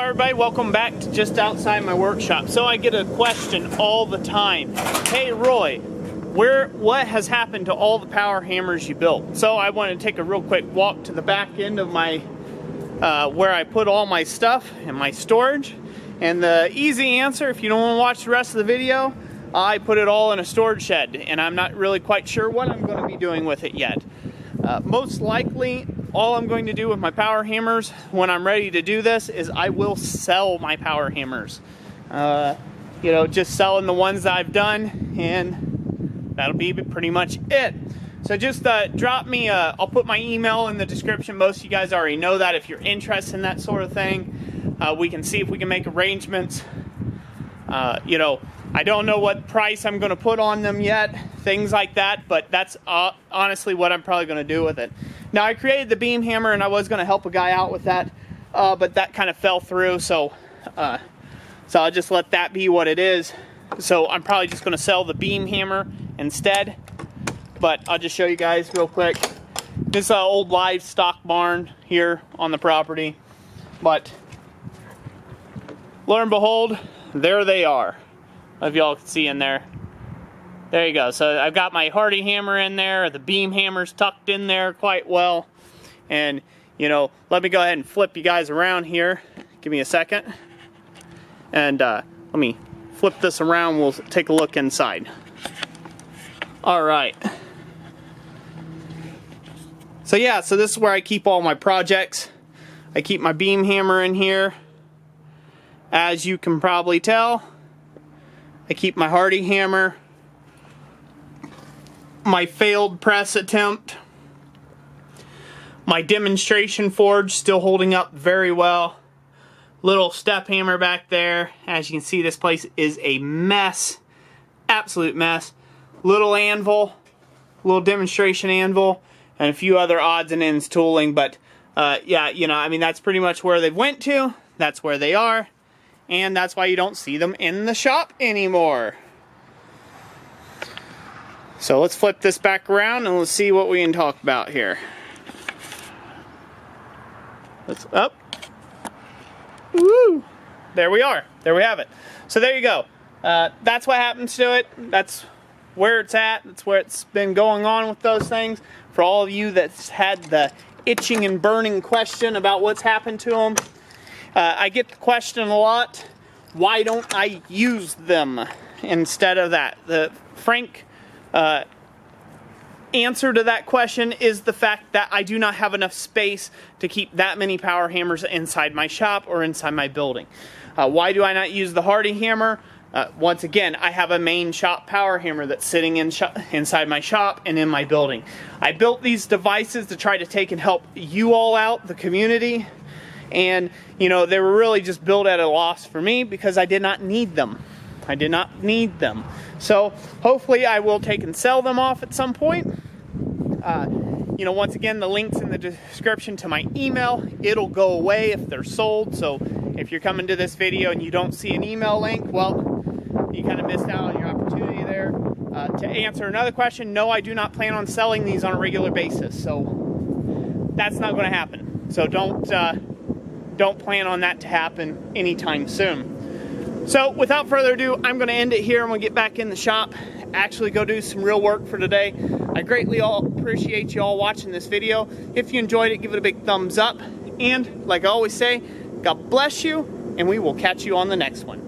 everybody, welcome back to Just Outside My Workshop. So I get a question all the time. Hey Roy, what has happened to all the power hammers you built? So I want to take a real quick walk to the back end of my, where I put all my stuff and my storage. And the easy answer, if you don't want to watch the rest of the video, I put it all in a storage shed. And I'm not really quite sure what I'm going to be doing with it yet. Most likely, all I'm going to do with my power hammers when I'm ready to do this is I will sell my power hammers. You know, just selling the ones that I've done, and that'll be pretty much it. So just drop me, I'll put my email in the description. Most of you guys already know that. If you're interested in that sort of thing, we can see if we can make arrangements. You know, I don't know what price I'm going to put on them yet, things like that, but that's honestly what I'm probably going to do with it. Now, I created the beam hammer, and I was going to help a guy out with that, but that kind of fell through, so I'll just let that be what it is. So I'm probably just going to sell the beam hammer instead, but I'll just show you guys real quick. This is an old livestock barn here on the property, but lo and behold, there they are. If y'all can see in there. There you go. So I've got my Hardy hammer in there. The beam hammer's tucked in there quite well. And, you know, let me go ahead and flip you guys around here. Give me a second. And let me flip this around. We'll take a look inside. All right. So yeah, so this is where I keep all my projects. I keep my beam hammer in here. As you can probably tell, I keep my Hardy hammer, my failed press attempt, my demonstration forge still holding up very well, little step hammer back there. As you can see, this place is a mess, absolute mess. Little anvil, little demonstration anvil, and a few other odds and ends tooling. But yeah, you know, I mean, that's pretty much where they went to. That's where they are. And that's why you don't see them in the shop anymore. So let's flip this back around and let's see what we can talk about here. Let's up. Woo! There we are. There we have it. So there you go. That's what happens to it. That's where it's at. That's where it's been going on with those things. For all of you that's had the itching and burning question about what's happened to them, I get the question a lot, why don't I use them instead of that? The frank answer to that question is the fact that I do not have enough space to keep that many power hammers inside my shop or inside my building. Why do I not use the Hardy hammer? Once again, I have a main shop power hammer that's sitting inside my shop and in my building. I built these devices to try to take and help you all out, the community. And, you know, they were really just built at a loss for me because I did not need them. I did not need them. So, hopefully I will take and sell them off at some point. You know, once again, the link's in the description to my email. It'll go away if they're sold. So, if you're coming to this video and you don't see an email link, well, you kind of missed out on your opportunity there. To answer another question, no, I do not plan on selling these on a regular basis. So, that's not going to happen. So, don't plan on that to happen anytime soon. So without further ado, I'm going to end it here. I'm going to get back in the shop, actually go do some real work for today. I greatly appreciate you all watching this video. If you enjoyed it, give it a big thumbs up. And like I always say, God bless you, and we will catch you on the next one.